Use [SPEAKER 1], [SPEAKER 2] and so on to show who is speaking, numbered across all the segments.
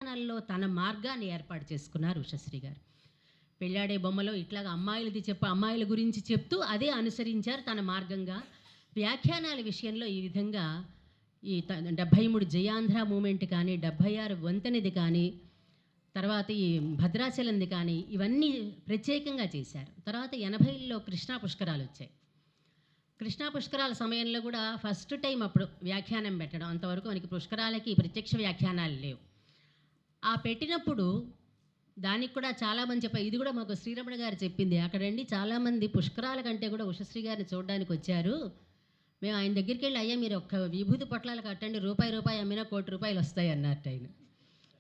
[SPEAKER 1] వ్యాఖ్యానాల్లో తన మార్గాన్ని ఏర్పాటు చేసుకున్నారు ఉషశ్రీ గారు. పెళ్ళాడే బొమ్మలో ఇట్లాగా అమ్మాయిల గురించి చెప్తూ అదే అనుసరించారు తన మార్గంగా. వ్యాఖ్యానాల విషయంలో ఈ విధంగా ఈ 73 జయాంధ్ర మూమెంట్ కానీ, 76 వంతెనది కానీ, తర్వాత ఈ భద్రాచలంది కానీ ఇవన్నీ ప్రత్యేకంగా చేశారు. తర్వాత 80లో కృష్ణా పుష్కరాలు వచ్చాయి. కృష్ణా పుష్కరాల సమయంలో కూడా ఫస్ట్ టైం అప్పుడు వ్యాఖ్యానం పెట్టడం. అంతవరకు మనకి పుష్కరాలకి ప్రత్యక్ష వ్యాఖ్యానాలు లేవు. ఆ పెట్టినప్పుడు దానికి కూడా చాలామంది చెప్పారు. ఇది కూడా మాకు శ్రీరమణ గారు చెప్పింది. అక్కడండి చాలామంది పుష్కరాల కంటే కూడా ఉషశ్రీ గారిని చూడడానికి వచ్చారు. మేము ఆయన దగ్గరికి వెళ్ళి, అయ్యా మీరు ఒక్క విభూతి పొట్లాలు కట్టండి, రూపాయి అమ్మినా ₹1 కోటి వస్తాయి అన్నట్టు ఆయన.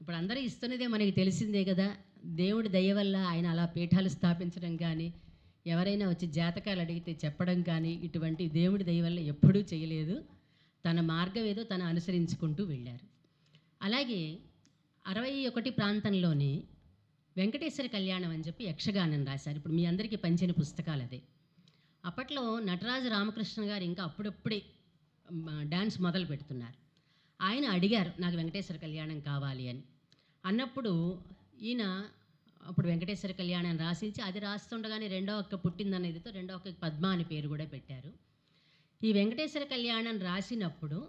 [SPEAKER 1] ఇప్పుడు అందరూ ఇస్తున్నదే మనకి తెలిసిందే కదా. దేవుడి దయ వల్ల ఆయన అలా పీఠాలు స్థాపించడం కానీ, ఎవరైనా వచ్చి జాతకాలు అడిగితే చెప్పడం కానీ, ఇటువంటి దేవుడి దయ వల్ల ఎప్పుడూ చేయలేదు. తన మార్గం ఏదో తను అనుసరించుకుంటూ వెళ్ళారు. అలాగే 61 ప్రాంతంలోనే వెంకటేశ్వర కళ్యాణం అని చెప్పి యక్షగానం రాశారు. ఇప్పుడు మీ అందరికీ పంచిన పుస్తకాలు అదే. అప్పట్లో నటరాజు రామకృష్ణ గారు ఇంకా అప్పుడప్పుడే డ్యాన్స్ మొదలు పెడుతున్నారు. ఆయన అడిగారు, నాకు వెంకటేశ్వర కళ్యాణం కావాలి అని. అన్నప్పుడు ఈయన అప్పుడు వెంకటేశ్వర కళ్యాణం రాసించి, అది రాస్తుండగానే రెండో అక్క పుట్టిందనేదితో రెండో అక్కకి పద్మ అని పేరు కూడా పెట్టారు. ఈ వెంకటేశ్వర కళ్యాణం రాసినప్పుడు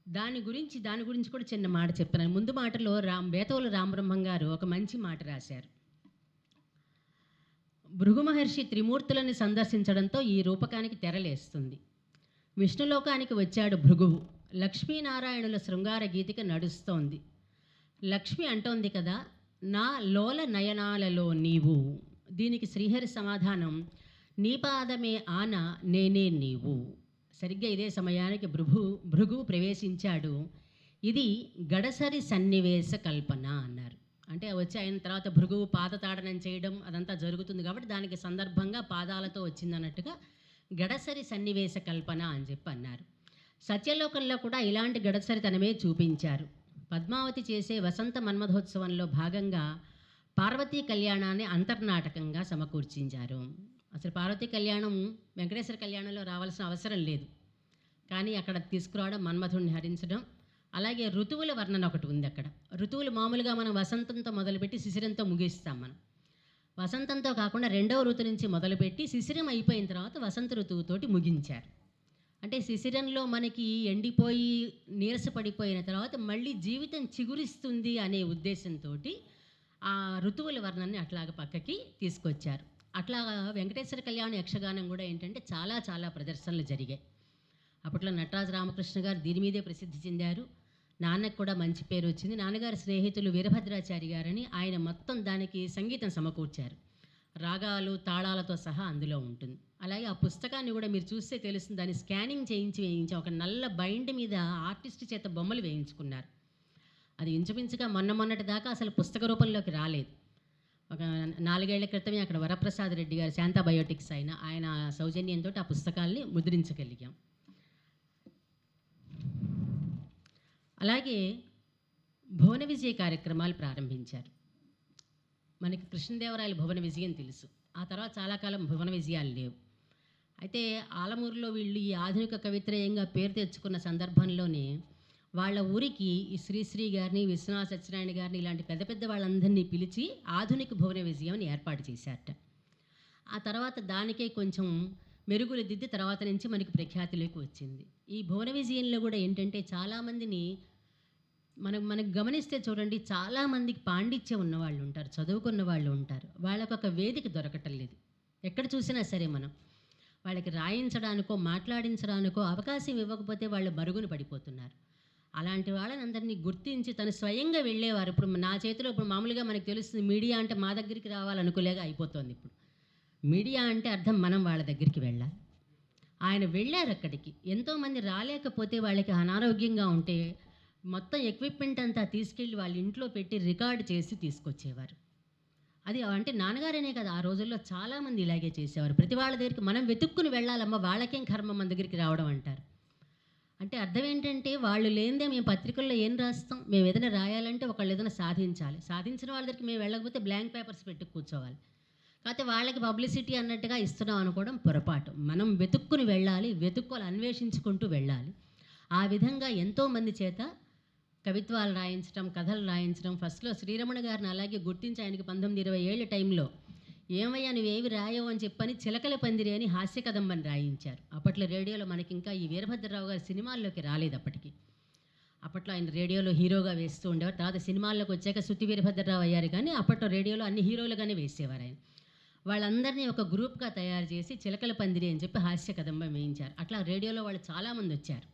[SPEAKER 1] దాని గురించి కూడా చిన్న మాట చెప్తున్నాను. ముందు మాటలో బేతవుల రామబ్రహ్మం గారు ఒక మంచి మాట రాశారు. భృగు మహర్షి త్రిమూర్తులను సందర్శించడంతో ఈ రూపకానికి తెరలేస్తుంది. విష్ణులోకానికి వచ్చాడు భృగువు. లక్ష్మీనారాయణుల శృంగార గీతిక నడుస్తోంది. లక్ష్మి అంటోంది కదా, నా లోల నయనాలలో నీవు. దీనికి శ్రీహరి సమాధానం, నీ పాదమే ఆన నేనే నీవు. సరిగ్గా ఇదే సమయానికి భృగువు ప్రవేశించాడు. ఇది గడసరి సన్నివేశ కల్పన అన్నారు. అంటే వచ్చి అయిన తర్వాత భృగువు పాదతాడనం చేయడం అదంతా జరుగుతుంది కాబట్టి దానికి సందర్భంగా పాదాలతో వచ్చిందన్నట్టుగా గడసరి సన్నివేశ కల్పన అని చెప్పి అన్నారు. సత్యలోకంలో కూడా ఇలాంటి గడసరితనమే చూపించారు. పద్మావతి చేసే వసంత మన్మథోత్సవంలో భాగంగా పార్వతీ కళ్యాణాన్ని అంతర్నాటకంగా సమకూర్చించారు. అసలు పార్వతీ కళ్యాణం వెంకటేశ్వర కళ్యాణంలో రావాల్సిన అవసరం లేదు, కానీ అక్కడ తీసుకురావడం, మన్మథుడిని హరించడం. అలాగే ఋతువుల వర్ణన ఒకటి ఉంది అక్కడ. ఋతువులు మామూలుగా మనం వసంతంతో మొదలుపెట్టి శిశిరంతో ముగిస్తాం. మనం వసంతంతో కాకుండా రెండవ ఋతు నుంచి మొదలుపెట్టి శిశిరం అయిపోయిన తర్వాత వసంత ఋతువుతోటి ముగించారు. అంటే శిశిరంలో మనకి ఎండిపోయి నీరసపడిపోయిన తర్వాత మళ్ళీ జీవితం చిగురిస్తుంది అనే ఉద్దేశంతో ఆ ఋతువుల వర్ణాన్ని అట్లాగా పక్కకి తీసుకొచ్చారు. అట్లాగా వెంకటేశ్వర కళ్యాణ యక్షగానం కూడా ఏంటంటే చాలా ప్రదర్శనలు జరిగాయి. అప్పట్లో నటరాజు రామకృష్ణ గారు దీని మీదే ప్రసిద్ధి చెందారు. నాన్నకు కూడా మంచి పేరు వచ్చింది. నాన్నగారి స్నేహితులు వీరభద్రాచారి గారని ఆయన మొత్తం దానికి సంగీతం సమకూర్చారు. రాగాలు తాళాలతో సహా అందులో ఉంటుంది. అలాగే ఆ పుస్తకాన్ని కూడా మీరు చూస్తే తెలుస్తుంది. దాన్ని స్కానింగ్ చేయించి ఒక నల్ల బైండ్ మీద ఆర్టిస్ట్ చేత బొమ్మలు వేయించుకున్నారు. అది ఇంచుమించుగా మొన్నటి దాకా అసలు పుస్తక రూపంలోకి రాలేదు. ఒక 4 ఏళ్ల క్రితమే అక్కడ వరప్రసాద్ రెడ్డి గారు శాంతా బయోటిక్స్ ఆయన సౌజన్యంతో ఆ పుస్తకాల్ని ముద్రించగలిగాం. అలాగే భువన విజయ కార్యక్రమాలు ప్రారంభించారు. మనకి కృష్ణదేవరాయల భువన విజయం తెలుసు. ఆ తర్వాత చాలా కాలం భువన విజయాలు లేవు. అయితే ఆలమూరులో వీళ్ళు ఈ ఆధునిక కవిత్రయంగా పేరు తెచ్చుకున్న సందర్భంలోనే వాళ్ళ ఊరికి ఈ శ్రీశ్రీ గారిని, విశ్వనాథ సత్యనారాయణ గారిని ఇలాంటి పెద్ద వాళ్ళందరినీ పిలిచి ఆధునిక భువన విజయం ఏర్పాటు చేశారట. ఆ తర్వాత దానికే కొంచెం మెరుగులు దిద్ది తర్వాత నుంచి మనకి ప్రఖ్యాతిలోకి వచ్చింది. ఈ భువన విజయంలో కూడా ఏంటంటే చాలామందిని మనకు గమనిస్తే చూడండి, చాలామందికి పాండిత్యం ఉన్నవాళ్ళు ఉంటారు, చదువుకున్న వాళ్ళు ఉంటారు. వాళ్ళకు ఒక వేదిక దొరకటం లేదు. ఎక్కడ చూసినా సరే మనం వాళ్ళకి రాయించడానికో మాట్లాడించడానికో అవకాశం ఇవ్వకపోతే వాళ్ళు మరుగున పడిపోతున్నారు. అలాంటి వాళ్ళని అందరినీ గుర్తించి తను స్వయంగా వెళ్ళేవారు. ఇప్పుడు నా చేతిలో ఇప్పుడు మామూలుగా మనకు తెలుస్తుంది, మీడియా అంటే మా దగ్గరికి రావాలనుకోలేగా అయిపోతుంది. ఇప్పుడు మీడియా అంటే అర్థం మనం వాళ్ళ దగ్గరికి వెళ్ళాలి. ఆయన వెళ్ళారు అక్కడికి. ఎంతోమంది రాలేకపోతే వాళ్ళకి అనారోగ్యంగా ఉంటే మొత్తం ఎక్విప్మెంట్ అంతా తీసుకెళ్ళి వాళ్ళ ఇంట్లో పెట్టి రికార్డు చేసి తీసుకొచ్చేవారు. అది అంటే నాన్నగారనే కదా, ఆ రోజుల్లో చాలామంది ఇలాగే చేసేవారు. ప్రతి వాళ్ళ దగ్గరికి మనం వెతుక్కుని వెళ్ళాలమ్మా, వాళ్ళకేం కర్మ మన దగ్గరికి రావడం అంటారు. అంటే అర్థం ఏంటంటే వాళ్ళు లేనిదే మేము పత్రికల్లో ఏం రాస్తాం. మేము ఏదైనా రాయాలంటే ఒకళ్ళు ఏదైనా సాధించాలి. సాధించిన వాళ్ళ దగ్గరికి మేము వెళ్ళకపోతే బ్లాంక్ పేపర్స్ పెట్టి కూర్చోవాలి. కాకపోతే వాళ్ళకి పబ్లిసిటీ అన్నట్టుగా ఇస్తున్నాం అనుకోవడం పొరపాటు. మనం వెతుక్కుని వెళ్ళాలి, అన్వేషించుకుంటూ వెళ్ళాలి. ఆ విధంగా ఎంతోమంది చేత కవిత్వాలు రాయించడం, కథలు రాయించడం. ఫస్ట్లో శ్రీరమణ గారిని అలాగే గుర్తించి ఆయనకి 19-20 ఏళ్ళ టైంలో ఏమయ్యా నువ్వేమి రాయవు అని చెప్పని చిలకల పందిరి అని హాస్య కదంబని రాయించారు. అప్పట్లో రేడియోలో మనకి ఇంకా ఈ వీరభద్రరావు గారి సినిమాల్లోకి రాలేదు అప్పటికి. అప్పట్లో ఆయన రేడియోలో హీరోగా వేస్తూ ఉండేవారు. తర్వాత సినిమాల్లోకి వచ్చాక శృతి వీరభద్రరావు అయ్యారు, కానీ అప్పట్లో రేడియోలో అన్ని హీరోలుగానే వేసేవారు ఆయన. వాళ్ళందరినీ ఒక గ్రూప్గా తయారు చేసి చిలకల పందిరి అని చెప్పి హాస్య కదంబం వేయించారు. అట్లా రేడియోలో వాళ్ళు చాలామంది వచ్చారు.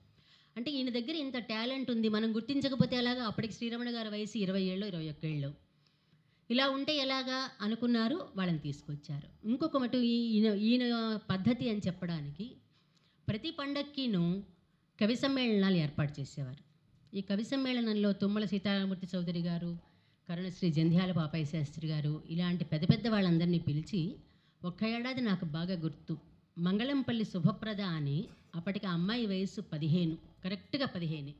[SPEAKER 1] అంటే ఈయన దగ్గర ఇంత టాలెంట్ ఉంది, మనం గుర్తించకపోతే ఎలాగా? అప్పటికి శ్రీరమణ గారి వయసు 20 ఏళ్ళు 21 ఏళ్ళు. ఇలా ఉంటే ఎలాగా అనుకున్నారు, వాళ్ళని తీసుకొచ్చారు. ఇంకొక మటు ఈయన పద్ధతి అని చెప్పడానికి ప్రతి పండక్కిను కవి సమ్మేళనాలు ఏర్పాటు చేసేవారు. ఈ కవి సమ్మేళనంలో తుమ్మల సీతారామూర్తి చౌదరి గారు, కరుణశ్రీ జంధ్యాల పాపయ్య శాస్త్రి గారు, ఇలాంటి పెద్ద పెద్ద వాళ్ళందరినీ పిలిచి, ఒక్క ఏడాది నాకు బాగా గుర్తు, మంగళంపల్లి శుభప్రద అని, అప్పటికి ఆ అమ్మాయి వయసు 15, కరెక్ట్గా 15.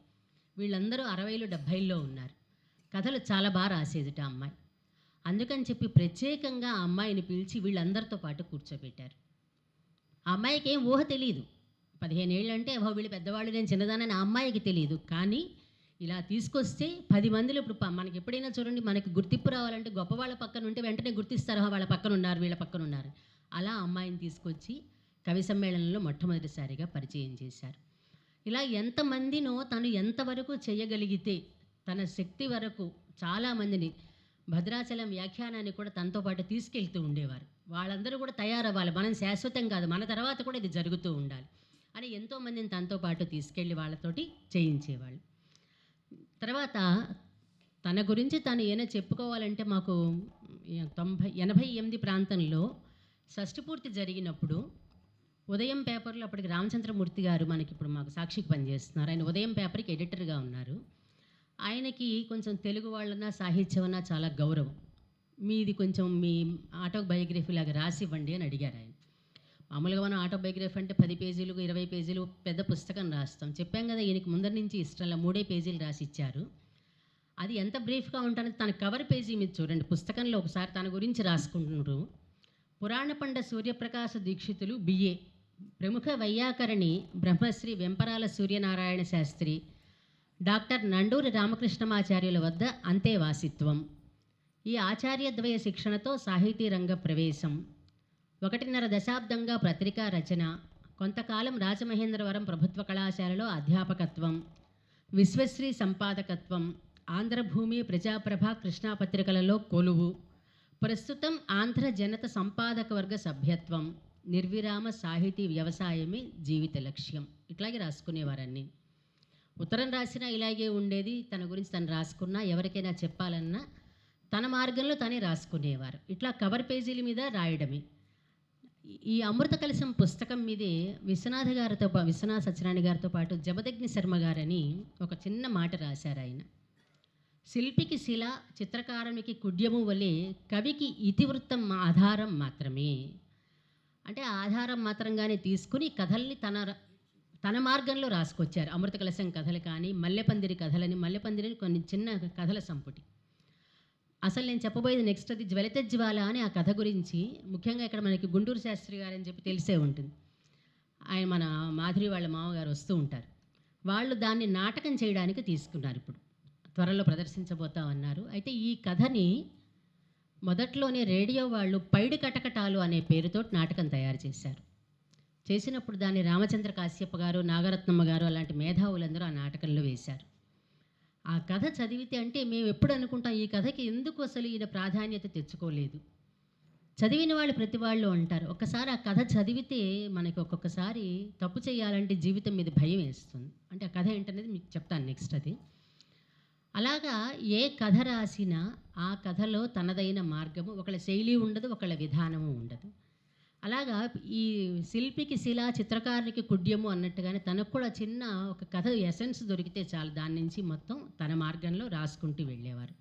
[SPEAKER 1] వీళ్ళందరూ 60లు 70ల్లో ఉన్నారు. కథలు చాలా బాగా రాసేదిట ఆ అమ్మాయి. అందుకని చెప్పి ప్రత్యేకంగా ఆ అమ్మాయిని పిలిచి వీళ్ళందరితో పాటు కూర్చోబెట్టారు. ఆ అమ్మాయికి ఏం ఊహ తెలియదు. 15 ఏళ్ళు అంటే వీళ్ళు పెద్దవాళ్ళు, నేను చిన్నదానని ఆ అమ్మాయికి తెలియదు. కానీ ఇలా తీసుకొస్తే 10 మందిలో ఇప్పుడు మనకి ఎప్పుడైనా చూడండి, మనకి గుర్తింపు రావాలంటే గొప్ప వాళ్ళ పక్కన ఉంటే వెంటనే గుర్తిస్తారు, వాళ్ళ పక్కన ఉన్నారు, వీళ్ళ పక్కన ఉన్నారు. అలా అమ్మాయిని తీసుకొచ్చి కవి సమ్మేళనంలో మొట్టమొదటిసారిగా పరిచయం చేశారు. ఇలా ఎంతమందినో తను ఎంతవరకు చేయగలిగితే తన శక్తి వరకు చాలామందిని, భద్రాచలం వ్యాఖ్యానాన్ని కూడా తనతో పాటు తీసుకెళ్తూ ఉండేవారు. వాళ్ళందరూ కూడా తయారవ్వాలి, మనం శాశ్వతం కాదు, మన తర్వాత కూడా ఇది జరుగుతూ ఉండాలి అని ఎంతోమందిని తనతో పాటు తీసుకెళ్ళి వాళ్ళతోటి చేయించేవాళ్ళు. తర్వాత తన గురించి తను ఏమైనా చెప్పుకోవాలంటే, మాకు 88 ప్రాంతంలో షష్ఠపూర్తి జరిగినప్పుడు ఉదయం పేపర్లో, అప్పటికి రామచంద్రమూర్తి గారు మనకి ఇప్పుడు మాకు సాక్షికి పనిచేస్తున్నారు, ఆయన ఉదయం పేపర్కి ఎడిటర్గా ఉన్నారు. ఆయనకి కొంచెం తెలుగు వాళ్ళన్నా సాహిత్యం అన్నా చాలా గౌరవం. మీది కొంచెం మీ ఆటోబయోగ్రఫీ లాగా రాసి ఇవ్వండి అని అడిగారు ఆయన. మామూలుగా మనం ఆటోబయోగ్రఫీ అంటే 10 పేజీలు 20 పేజీలు పెద్ద పుస్తకం రాస్తాం. చెప్పాం కదా, ఈయనకి ముందర నుంచి ఇష్టంలా 3 పేజీలు రాసి ఇచ్చారు. అది ఎంత బ్రీఫ్గా ఉంటుంది, తన కవర్ పేజీ మీద చూడండి, పుస్తకంలో ఒకసారి తన గురించి రాసుకుంటున్నారు. పురాణ పండ సూర్యప్రకాశ దీక్షితులు BA, ప్రముఖ వైయాకరణి బ్రహ్మశ్రీ వెంపరాల సూర్యనారాయణ శాస్త్రి, డాక్టర్ నండూరి రామకృష్ణమాచార్యుల వద్ద అంతేవాసిత్వం. ఈ ఆచార్యద్వయ శిక్షణతో సాహితీ రంగ ప్రవేశం, 1.5 దశాబ్దంగా పత్రికా రచన, కొంతకాలం రాజమహేంద్రవరం ప్రభుత్వ కళాశాలలో అధ్యాపకత్వం, విశ్వశ్రీ సంపాదకత్వం, ఆంధ్రభూమి, ప్రజాప్రభ, కృష్ణా పత్రికలలో కొలువు, ప్రస్తుతం ఆంధ్ర జనత సంపాదక వర్గ సభ్యత్వం, నిర్విరామ సాహితీ వ్యవసాయమే జీవిత లక్ష్యం. ఇట్లాగే రాసుకునేవారన్నీ. ఉత్తరం రాసినా ఇలాగే ఉండేది. తన గురించి తను రాసుకున్నా, ఎవరికైనా చెప్పాలన్నా తన మార్గంలో తనే రాసుకునేవారు. ఇట్లా కవర్ పేజీల మీద రాయడమే. ఈ అమృత కలశం పుస్తకం మీదే విశ్వనాథ సత్యనారాయణ గారితో పాటు జమదగ్ని శర్మ గారని ఒక చిన్న మాట రాశారు ఆయన. శిల్పికి శిల, చిత్రకారునికి కుడ్యము వలె కవికి ఇతివృత్తం ఆధారం మాత్రమే. అంటే ఆధారం మాత్రంగానే తీసుకుని కథల్ని తన మార్గంలో రాసుకొచ్చారు. అమృత కలశం కథలు కానీ, మల్లెపందిరి కథలని, మల్లెపందిరిని కొన్ని చిన్న కథల సంపుటి. అసలు నేను చెప్పబోయేది నెక్స్ట్, అది జ్వలిత జ్వాల అని ఆ కథ గురించి. ముఖ్యంగా ఇక్కడ మనకి గుంటూరు శాస్త్రి గారు అని చెప్పి తెలిసే ఉంటుంది. ఆయన మన మాధురి వాళ్ళ మామగారు వస్తూ ఉంటారు. వాళ్ళు దాన్ని నాటకం చేయడానికి తీసుకున్నారు, ఇప్పుడు త్వరలో ప్రదర్శించబోతామన్నారు. అయితే ఈ కథని మొదట్లోనే రేడియో వాళ్ళు పైడి కటకటాలు అనే పేరుతో నాటకం తయారు చేశారు. చేసినప్పుడు దాన్ని రామచంద్ర కాశ్యప గారు, నాగరత్నమ్మ గారు అలాంటి మేధావులందరూ ఆ నాటకంలో వేశారు. ఆ కథ చదివితే, అంటే మేము ఎప్పుడు అనుకుంటాం, ఈ కథకి ఎందుకు అసలు ఈయన ప్రాధాన్యత తెచ్చుకోలేదు. చదివిన వాళ్ళు ప్రతి వాళ్ళు అంటారు. ఒక్కసారి ఆ కథ చదివితే మనకి ఒక్కొక్కసారి తప్పు చేయాలంటే జీవితం మీద భయం వేస్తుంది. అంటే ఆ కథ ఏంటనేది మీకు చెప్తాను నెక్స్ట్. అది అలాగా ఏ కథ రాసినా ఆ కథలో తనదైన మార్గము, ఒకళ్ళ శైలి ఉండదు, ఒకళ్ళ విధానము ఉండదు. అలాగా ఈ శిల్పికి శిల, చిత్రకారునికి కుడ్యము అన్నట్టుగానే తనకు కూడా చిన్న ఒక కథ ఎసెన్స్ దొరికితే చాలు, దాని నుంచి మొత్తం తన మార్గంలో రాసుకుంటూ వెళ్ళేవారు.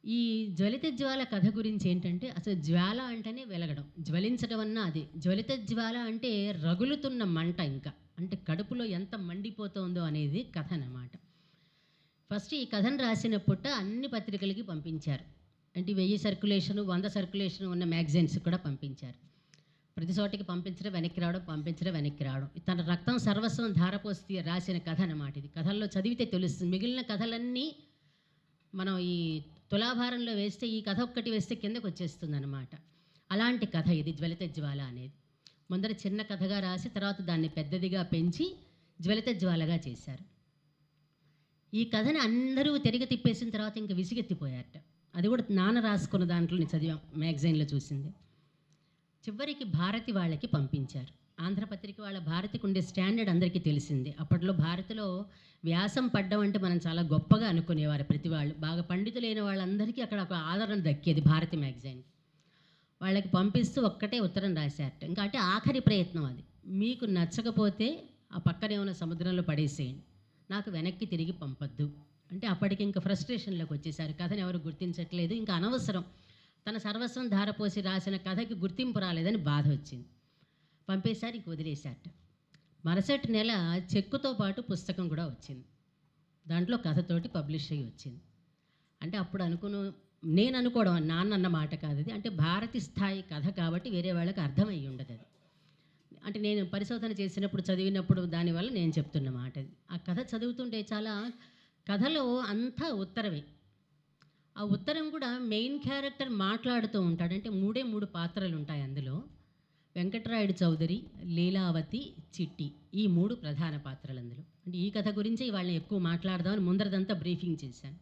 [SPEAKER 1] ఈ జ్వలిత జ్వాల కథ గురించి ఏంటంటే, అసలు జ్వాల అంటేనే వెలగడం, జ్వలించడం అన్నా అది. జ్వలిత జ్వాల అంటే రగులుతున్న మంట, ఇంకా అంటే కడుపులో ఎంత మండిపోతుందో అనేది కథ అన్నమాట. ఫస్ట్ ఈ కథను రాసినప్పుడు అన్ని పత్రికలకి పంపించారు. అంటే 1000 సర్క్యులేషను, 100 సర్క్యులేషను ఉన్న మ్యాగజైన్స్ కూడా పంపించారు. ప్రతి చోటికి పంపించడం వెనక్కి రావడం, పంపించడం వెనక్కి రావడం. తన రక్తం సర్వస్వం ధారపోసి రాసిన కథ అన్నమాట ఇది. కథల్లో చదివితే తెలుస్తుంది. మిగిలిన కథలన్నీ మనం ఈ తులాభారంలో వేస్తే, ఈ కథ ఒక్కటి వేస్తే కిందకు వచ్చేస్తుంది అనమాట. అలాంటి కథ ఇది జ్వలిత జ్వాల అనేది. ముందర చిన్న కథగా రాసి తర్వాత దాన్ని పెద్దదిగా పెంచి జ్వలిత జ్వాలగా చేశారు. ఈ కథని అందరూ తిరిగి తిప్పేసిన తర్వాత ఇంకా విసిగెత్తిపోయారట. అది కూడా నాన్న రాసుకున్న దాంట్లో నేను చదివాం, మ్యాగజైన్లో చూసింది. చివరికి భారతి వాళ్ళకి పంపించారు. ఆంధ్రపత్రిక వాళ్ళ భారతికి ఉండే స్టాండర్డ్ అందరికీ తెలిసిందే. అప్పట్లో భారతిలో వ్యాసం పడ్డం అంటే మనం చాలా గొప్పగా అనుకునేవారు. ప్రతి వాళ్ళు బాగా పండితులైన వాళ్ళందరికీ అక్కడ ఒక ఆదరణ దక్కేది భారతి మ్యాగజైన్. వాళ్ళకి పంపిస్తూ ఒక్కటే ఉత్తరం రాశారట. ఇంకా అంటే ఆఖరి ప్రయత్నం అది. మీకు నచ్చకపోతే ఆ పక్కనే ఉన్న సముద్రంలో పడేసేయండి, నాకు వెనక్కి తిరిగి పంపొద్దు అంటే. అప్పటికి ఇంకా ఫ్రస్ట్రేషన్లోకి వచ్చేసారు. కథను ఎవరు గుర్తించట్లేదు, ఇంకా అనవసరం, తన సర్వస్వం ధారపోసి రాసిన కథకి గుర్తింపు రాలేదని బాధ వచ్చింది. పంపేశారు, ఇంక వదిలేశారట. మరుసటి నెల చెక్కుతో పాటు పుస్తకం కూడా వచ్చింది. దాంట్లో కథతోటి పబ్లిష్ అయ్యి వచ్చింది. అంటే అప్పుడు నేను అనుకోవడం, నాన్న అన్న మాట కాదు అది. అంటే భారతి స్థాయి కథ కాబట్టి వేరే వాళ్ళకి అర్థమయ్యి ఉండదు అది. అంటే నేను పరిశోధన చేసినప్పుడు చదివినప్పుడు దానివల్ల నేను చెప్తున్న మాట అది. ఆ కథ చదువుతుంటే చాలా, కథలో అంతా ఉత్తరమే. ఆ ఉత్తరం కూడా మెయిన్ క్యారెక్టర్ మాట్లాడుతూ ఉంటాడు. అంటే మూడు పాత్రలు ఉంటాయి అందులో. వెంకటరాయుడు చౌదరి, లీలావతి, చిట్టి, ఈ 3 ప్రధాన పాత్రలు అందులో. అంటే ఈ కథ గురించి వాళ్ళని ఎక్కువ మాట్లాడదామని ముందరదంతా బ్రీఫింగ్ చేశాను.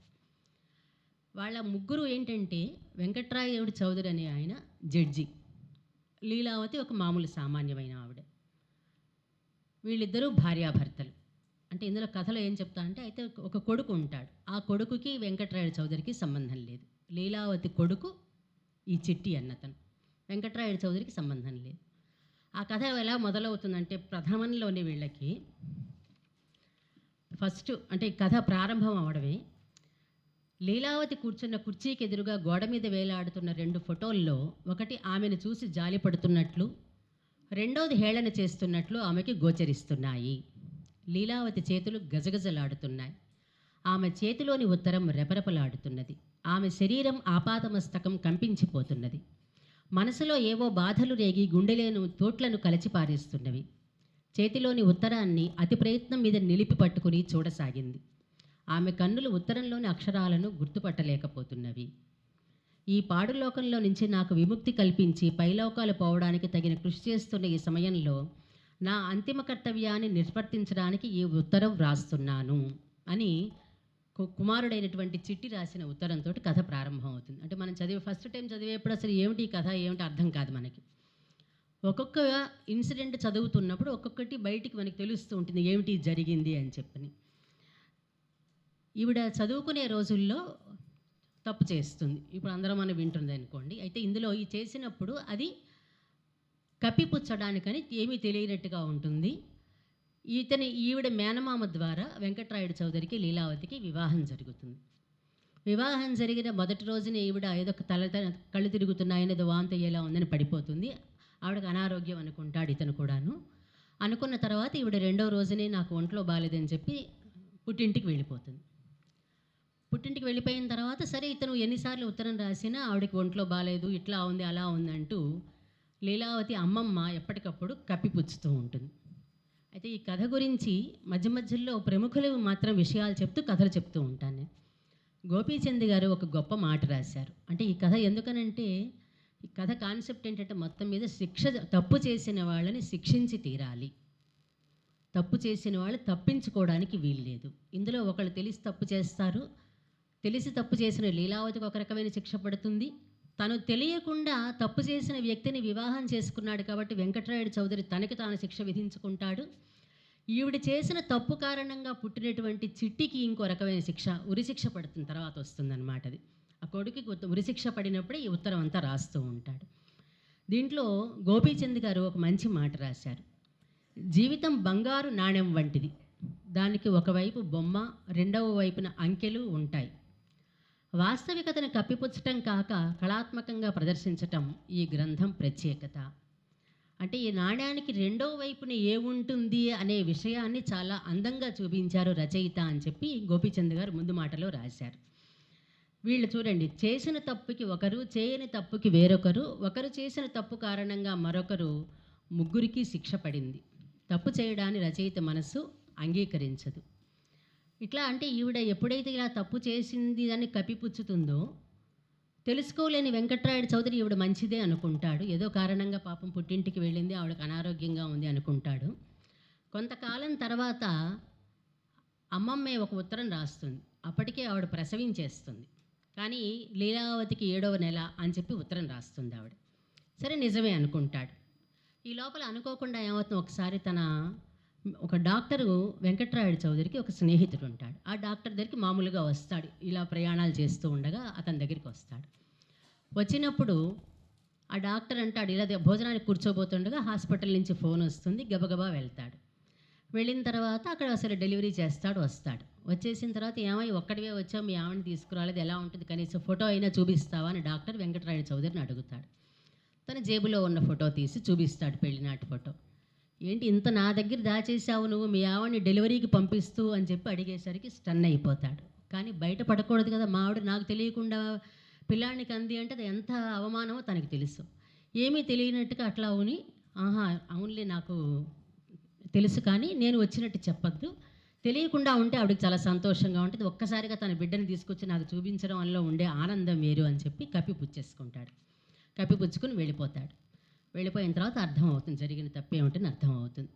[SPEAKER 1] వాళ్ళ ముగ్గురు ఏంటంటే, వెంకటరాయుడు చౌదరి అనే ఆయన జడ్జి, లీలావతి ఒక మామూలు సామాన్యమైన ఆవిడ. వీళ్ళిద్దరూ భార్యాభర్తలు. అంటే ఇందులో కథలో ఏం చెప్తా అంటే, అయితే ఒక కొడుకు ఉంటాడు. ఆ కొడుకుకి వెంకటరాయుడు చౌదరికి సంబంధం లేదు. లీలావతి కొడుకు ఈ చిట్టి అన్నతను, వెంకటరాయుడు చౌదరికి సంబంధం లేదు. ఆ కథ ఎలా మొదలవుతుందంటే, ప్రథమంలోనే వీళ్ళకి ఫస్ట్ అంటే కథ ప్రారంభం అవడమే, లీలావతి కూర్చున్న కుర్చీకి ఎదురుగా గోడ మీద వేలాడుతున్న 2 ఫోటోల్లో ఒకటి ఆమెను చూసి జాలిపడుతున్నట్లు, రెండోది హేళన చేస్తున్నట్లు ఆమెకి గోచరిస్తున్నాయి. లీలావతి చేతులు గజగజలాడుతున్నాయి. ఆమె చేతిలోని ఉత్తరం రెపరెపలాడుతున్నది. ఆమె శరీరం ఆపాదమస్తకం కంపించిపోతున్నది. మనసులో ఏవో బాధలు రేగి గుండెలేను తోట్లను కలిచిపారేస్తున్నవి. చేతిలోని ఉత్తరాన్ని అతి ప్రయత్నం మీద నిలిపి పట్టుకుని చూడసాగింది. ఆమె కన్నులు ఉత్తరంలోని అక్షరాలను గుర్తుపట్టలేకపోతున్నవి. ఈ పాడులోకంలో నుంచి నాకు విముక్తి కల్పించి పైలోకాలు పోవడానికి తగిన కృషి చేస్తున్న ఈ సమయంలో నా అంతిమ కర్తవ్యాన్ని నిర్వర్తించడానికి ఈ ఉత్తరం వ్రాస్తున్నాను అని కుమారుడైనటువంటి చిట్టి రాసిన ఉత్తరంతో కథ ప్రారంభం అవుతుంది. అంటే మనం ఫస్ట్ టైం చదివేప్పుడు అసలు ఏమిటి ఈ కథ, ఏమిటి అర్థం కాదు మనకి. ఒక్కొక్క ఇన్సిడెంట్ చదువుతున్నప్పుడు ఒక్కొక్కటి బయటికి మనకి తెలుస్తూ ఉంటుంది, ఏమిటి జరిగింది అని చెప్పని. ఈవిడ చదువుకునే రోజుల్లో తప్పు చేస్తుంది. ఇప్పుడు అందరం మనం వింటుంది అనుకోండి. అయితే ఇందులో ఈ చేసినప్పుడు అది కప్పిపుచ్చడానికని ఏమీ తెలియనట్టుగా ఉంటుంది. ఈవిడ మేనమామ ద్వారా వెంకటరాయుడు చౌదరికి లీలావతికి వివాహం జరుగుతుంది. వివాహం జరిగిన మొదటి రోజున ఈవిడ ఏదో కళ్ళు తిరుగుతున్నాయని, ఏదో వాంతి ఎలా ఉందని పడిపోతుంది. ఆవిడకు అనారోగ్యం అనుకుంటాడు ఇతను కూడాను. అనుకున్న తర్వాత ఈవిడ రెండో రోజునే నాకు ఒంట్లో బాగాలేదని చెప్పి పుట్టింటికి వెళ్ళిపోతుంది. పుట్టింటికి వెళ్ళిపోయిన తర్వాత సరే ఇతను ఎన్నిసార్లు ఉత్తరం రాసినా ఆవిడకి ఒంట్లో బాగాలేదు, ఇట్లా ఉంది అలా ఉందంటూ లీలావతి అమ్మమ్మ ఎప్పటికప్పుడు కప్పిపుచ్చుతూ ఉంటుంది. అయితే ఈ కథ గురించి మధ్య మధ్యలో ప్రముఖులు మాత్రం విషయాలు చెప్తూ కథలు చెప్తూ ఉంటాను. గోపీచంద్ గారు ఒక గొప్ప మాట రాశారు. అంటే ఈ కథ ఎందుకనంటే, ఈ కథ కాన్సెప్ట్ ఏంటంటే మొత్తం మీద తప్పు చేసిన వాళ్ళని శిక్షించి తీరాలి, తప్పు చేసిన వాళ్ళు తప్పించుకోవడానికి వీల్లేదు. ఇందులో ఒకళ్ళు తెలిసి తప్పు చేస్తారు, తెలిసి తప్పు చేసిన లీలావతికి ఒక రకమైన శిక్ష పడుతుంది. తను తెలియకుండా తప్పు చేసిన వ్యక్తిని వివాహం చేసుకున్నాడు కాబట్టి వెంకటరాయుడు చౌదరి తనకి తాను శిక్ష విధించుకుంటాడు. ఈవిడ చేసిన తప్పు కారణంగా పుట్టినటువంటి చిట్టికి ఇంకో రకమైన శిక్ష, ఉరిశిక్ష పడుతుంది, తర్వాత వస్తుందన్నమాట అది. ఆ కొడుకుకి ఉరిశిక్ష పడినప్పుడే ఈ ఉత్తరం అంతా రాస్తూ ఉంటాడు. దీంట్లో గోపీచంద్ గారు ఒక మంచి మాట రాశారు. జీవితం బంగారు నాణెం వంటిది. దానికి ఒకవైపు బొమ్మ, రెండవ వైపున అంకెలు ఉంటాయి. వాస్తవికతను కప్పిపుచ్చటం కాక కళాత్మకంగా ప్రదర్శించటం ఈ గ్రంథం ప్రత్యేకత. అంటే ఈ నాణ్యానికి రెండో వైపున ఏముంటుంది అనే విషయాన్ని చాలా అందంగా చూపించారు రచయిత అని చెప్పి గోపీచంద్ గారు ముందు మాటలో రాశారు. వీళ్ళు చూడండి, చేసిన తప్పుకి ఒకరు, చేయని తప్పుకి వేరొకరు, ఒకరు చేసిన తప్పు కారణంగా మరొకరు, ముగ్గురికి శిక్ష పడింది. తప్పు చేయడాన్ని రచయిత మనసు అంగీకరించదు. ఇట్లా అంటే ఈవిడ ఎప్పుడైతే ఇలా తప్పు చేసింది అని కప్పిపుచ్చుతుందో, తెలుసుకోలేని వెంకట్రాయుడు చౌదరి ఈవిడ మంచిదే అనుకుంటాడు. ఏదో కారణంగా పాపం పుట్టింటికి వెళ్ళింది, ఆవిడకు అనారోగ్యంగా ఉంది అనుకుంటాడు. కొంతకాలం తర్వాత అమ్మమ్మే ఒక ఉత్తరం రాస్తుంది. అప్పటికే ఆవిడ ప్రసవించేస్తుంది. కానీ లీలావతికి 7వ నెల అని చెప్పి ఉత్తరం రాస్తుంది ఆవిడ. సరే నిజమే అనుకుంటాడు. ఈ లోపల అనుకోకుండా ఏమవుతుంది, ఒకసారి ఒక డాక్టరు వెంకట్రాయుడు చౌదరికి ఒక స్నేహితుడు ఉంటాడు. ఆ డాక్టర్ దగ్గరికి మామూలుగా వస్తాడు, ఇలా ప్రయాణాలు చేస్తూ ఉండగా అతని దగ్గరికి వస్తాడు. వచ్చినప్పుడు ఆ డాక్టర్ అంటాడు, ఇలా భోజనానికి కూర్చోబోతుండగా హాస్పిటల్ నుంచి ఫోన్ వస్తుంది, గబగబా వెళ్తాడు. వెళ్ళిన తర్వాత అక్కడ అసలు డెలివరీ చేస్తాడు, వస్తాడు. వచ్చేసిన తర్వాత ఏమై ఒక్కడివే వచ్చావు, మీ ఆవిడని తీసుకురాలేదు, ఎలా ఉంటుంది, కనీసం ఫోటో అయినా చూపిస్తావా అని డాక్టర్ వెంకట్రాయుడు చౌదరిని అడుగుతాడు. తన జేబులో ఉన్న ఫోటో తీసి చూపిస్తాడు, పెళ్లినాటి ఫోటో. ఏంటి ఇంత నా దగ్గర దాచేసావు నువ్వు, మీ ఆవిడని డెలివరీకి పంపిస్తూ అని చెప్పి అడిగేసరికి స్టన్ అయిపోతాడు. కానీ బయట పడకూడదు కదా, మా ఆవిడ నాకు తెలియకుండా పిల్లాడికి అంది అంటే అది ఎంత అవమానమో తనకు తెలుసు. ఏమీ తెలియనట్టుగా అట్లా అవుని, అవునులే నాకు తెలుసు కానీ నేను వచ్చినట్టు చెప్పొద్దు, తెలియకుండా ఉంటే ఆవిడకి చాలా సంతోషంగా ఉంటుంది, ఒక్కసారిగా తన బిడ్డని తీసుకొచ్చి నాకు చూపించడం వల్ల ఉండే ఆనందం వేరు అని చెప్పి కప్పిపుచ్చేసుకుంటాడు. కప్పిపుచ్చుకుని వెళ్ళిపోతాడు. వెళ్ళిపోయిన తర్వాత అర్థమవుతుంది జరిగిన తప్పేమిటని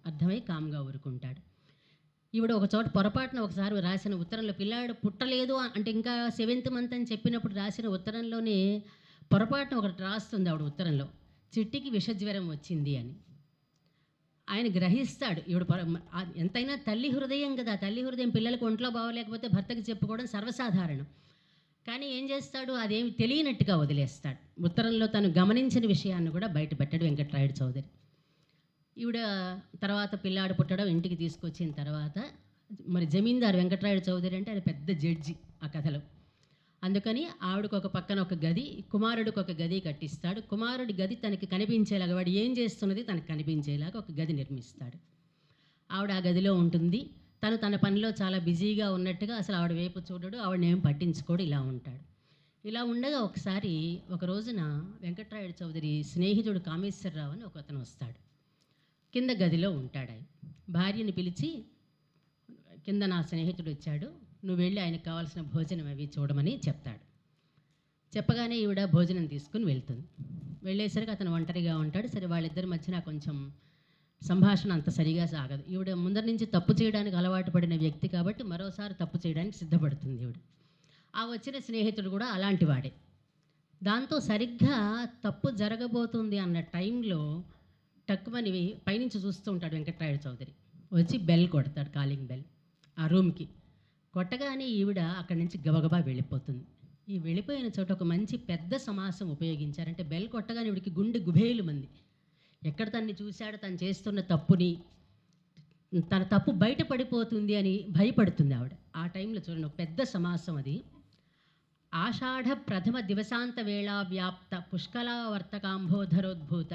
[SPEAKER 1] అర్థమై కామ్గా ఊరుకుంటాడు. ఈవిడ ఒక చోట పొరపాటున ఒకసారి రాసిన ఉత్తరంలో, పిల్లాడు పుట్టలేదు అంటే ఇంకా 7th మంత్ అని చెప్పినప్పుడు రాసిన ఉత్తరంలోనే పొరపాటున ఒకటి రాస్తుంది ఆవిడ ఉత్తరంలో, చిట్టికి విషజ్వరం వచ్చింది అని. ఆయన గ్రహిస్తాడు, ఈవిడ ఎంతైనా తల్లి హృదయం కదా, తల్లి హృదయం పిల్లలకు ఒంట్లో బాగోలేకపోతే భర్తకి చెప్పుకోవడం సర్వసాధారణం. కానీ ఏం చేస్తాడు, అదేమి తెలియనట్టుగా వదిలేస్తాడు. ఉత్తరంలో తను గమనించిన విషయాన్ని కూడా బయట పెట్టాడు వెంకట్రాయుడు చౌదరి. ఈవిడ తర్వాత పిల్లాడు పుట్టడం, ఇంటికి తీసుకొచ్చిన తర్వాత మరి జమీందారు వెంకట్రాయుడు చౌదరి అంటే ఆయన పెద్ద జడ్జి ఆ కథలో. అందుకని ఆవిడకు ఒక పక్కన ఒక గది, కుమారుడికి ఒక గది కట్టిస్తాడు. కుమారుడి గది తనకి కనిపించేలాగా, వాడు ఏం చేస్తున్నది తనకు కనిపించేలాగా ఒక గది నిర్మిస్తాడు. ఆవిడ ఆ గదిలో ఉంటుంది. తన పనిలో చాలా బిజీగా ఉన్నట్టుగా అసలు ఆవిడ వైపు చూడడు, ఆవిడని ఏం పట్టించుకోడు, ఇలా ఉంటాడు. ఇలా ఉండగా ఒకసారి ఒక రోజున వెంకట్రాయుడు చౌదరి స్నేహితుడు కామేశ్వరరావు అని ఒక అతను వస్తాడు. కింద గదిలో ఉంటాడు. ఆయన భార్యని పిలిచి, కింద నా స్నేహితుడు వచ్చాడు, నువ్వు వెళ్ళి ఆయనకు కావాల్సిన భోజనం అవి చూడమని చెప్తాడు. చెప్పగానే ఈవిడ భోజనం తీసుకుని వెళ్తుంది. వెళ్ళేసరికి అతను ఒంటరిగా ఉంటాడు. సరే వాళ్ళిద్దరి మధ్యన కొంచెం సంభాషణ అంత సరిగా సాగదు. ఈవిడ ముందర నుంచి తప్పు చేయడానికి అలవాటు పడిన వ్యక్తి కాబట్టి మరోసారి తప్పు చేయడానికి సిద్ధపడుతుంది ఈవిడ. ఆ వచ్చిన స్నేహితుడు కూడా అలాంటి వాడే. దాంతో సరిగ్గా తప్పు జరగబోతుంది అన్న టైంలో టక్కుమని పైనుంచి చూస్తూ ఉంటాడు వెంకట్రాయుడు చౌదరి. వచ్చి బెల్ కొడతాడు, కాలింగ్ బెల్ ఆ రూమ్కి. కొట్టగానే ఈవిడ అక్కడి నుంచి గబగబా వెళ్ళిపోతుంది. ఈ వెళ్ళిపోయిన చోట ఒక మంచి పెద్ద సమాసం ఉపయోగించారంటే, బెల్ కొట్టగానే ఈవిడికి గుండె గుబేలు మంది. ఎక్కడ తన్ని చూశాడో, తను చేస్తున్న తప్పుని, తన తప్పు బయటపడిపోతుంది అని భయపడుతుంది ఆవిడ. ఆ టైంలో చూడండి ఒక పెద్ద సమాసం అది. ఆషాఢ ప్రథమ దివసాంత వేళా వ్యాప్త పుష్కలావర్తకాంబోధరోద్భూత